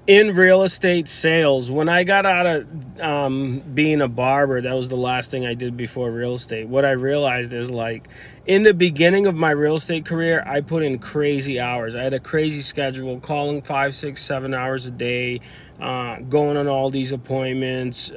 In real estate sales, when I got out of being a barber, that was the last thing I did before real estate. What I realized is, like, in the beginning of my real estate career, I put in crazy hours. I had a crazy schedule, calling 5, 6, 7 hours a day, going on all these appointments,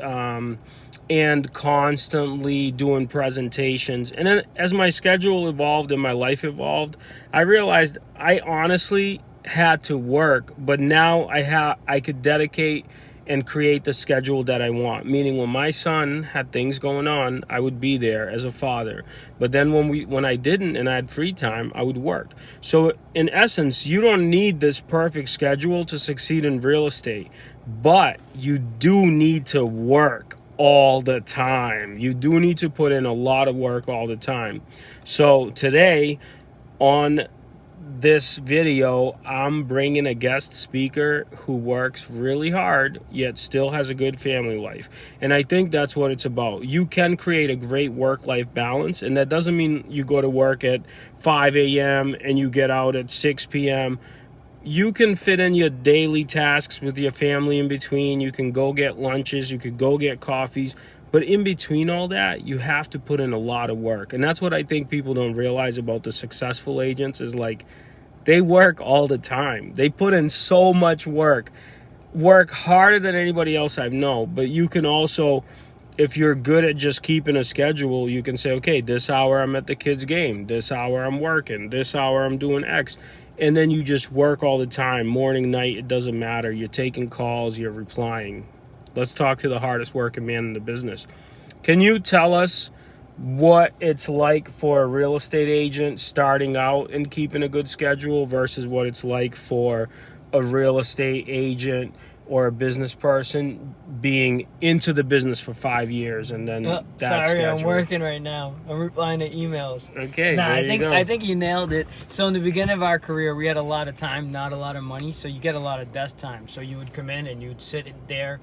and constantly doing presentations. And then as my schedule evolved and my life evolved, I realized I honestly had to work, but now I could dedicate and create the schedule that I want. Meaning, when my son had things going on, I would be there as a father. But then when I didn't and I had free time, I would work. So in essence, you don't need this perfect schedule to succeed in real estate, but you do need to work all the time. You do need to put in a lot of work all the time. So today on this video, I'm bringing a guest speaker who works really hard yet still has a good family life. And I think that's what it's about. You can create a great work-life balance, and that doesn't mean you go to work at 5 a.m. and you get out at 6 p.m. You can fit in your daily tasks with your family in between. You can go get lunches, you could go get coffees. But in between all that, you have to put in a lot of work. And that's what I think people don't realize about the successful agents is, like, they work all the time. They put in so much work harder than anybody else I know. But you can also, if you're good at just keeping a schedule, you can say, okay, this hour I'm at the kids' game, this hour I'm working, this hour I'm doing X. And then you just work all the time, morning, night, it doesn't matter. You're taking calls, you're replying. Let's talk to the hardest working man in the business. Can you tell us what it's like for a real estate agent starting out and keeping a good schedule versus what it's like for a real estate agent or a business person being into the business for 5 years and then that sorry, schedule? I'm working right now. I'm replying to emails. Okay, Nah, there you go. I think you nailed it. So in the beginning of our career, we had a lot of time, not a lot of money, so you get a lot of desk time. So you would come in and you'd sit there,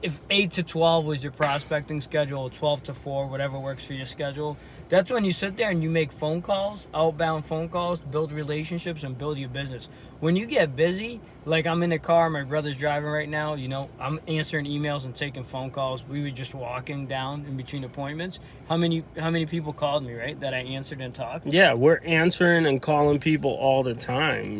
if 8 to 12 was your prospecting schedule, 12 to 4, whatever works for your schedule, that's when you sit there and you make phone calls, outbound phone calls, build relationships, and build your business. When you get busy, like I'm in the car, my brother's driving right now, I'm answering emails and taking phone calls. We were just walking down in between appointments. How many people called me, right, that I answered and talked? Yeah, we're answering and calling people all the time,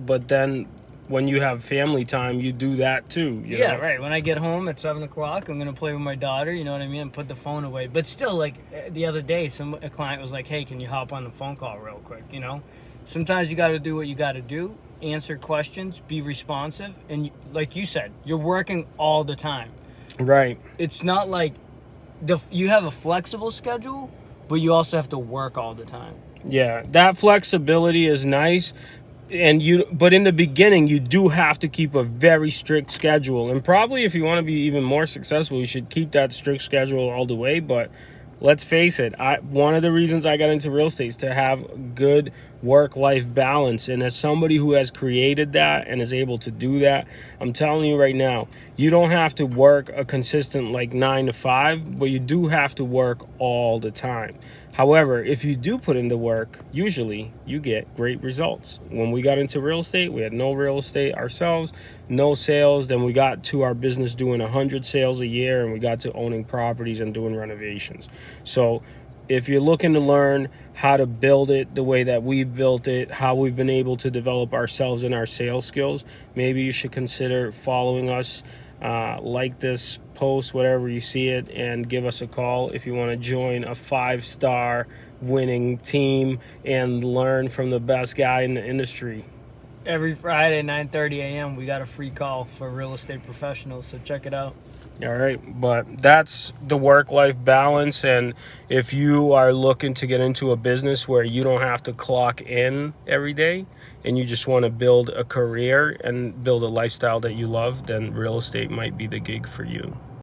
but then when you have family time, you do that too. You know? Right. When I get home at 7 o'clock, I'm going to play with my daughter, you know what I mean, and put the phone away. But still, like the other day, a client was like, hey, can you hop on the phone call real quick, Sometimes you got to do what you got to do, answer questions, be responsive. And like you said, you're working all the time. Right. It's not like you have a flexible schedule, but you also have to work all the time. Yeah, that flexibility is nice. But in the beginning, you do have to keep a very strict schedule. And probably if you want to be even more successful, you should keep that strict schedule all the way. But let's face it, one of the reasons I got into real estate is to have good work-life balance. And as somebody who has created that and is able to do that, I'm telling you right now, you don't have to work a consistent 9 to 5, but you do have to work all the time. However, if you do put in the work, usually you get great results. When we got into real estate, we had no real estate ourselves, no sales. Then we got to our business doing 100 sales a year, and we got to owning properties and doing renovations. So if you're looking to learn how to build it the way that we've built it, how we've been able to develop ourselves and our sales skills, maybe you should consider following us. Like this post, whatever you see it, and give us a call if you want to join a 5-star winning team and learn from the best guy in the industry. Every Friday, 9:30 a.m., we got a free call for real estate professionals, so check it out. All right, but that's the work-life balance. And if you are looking to get into a business where you don't have to clock in every day and you just want to build a career and build a lifestyle that you love, then real estate might be the gig for you.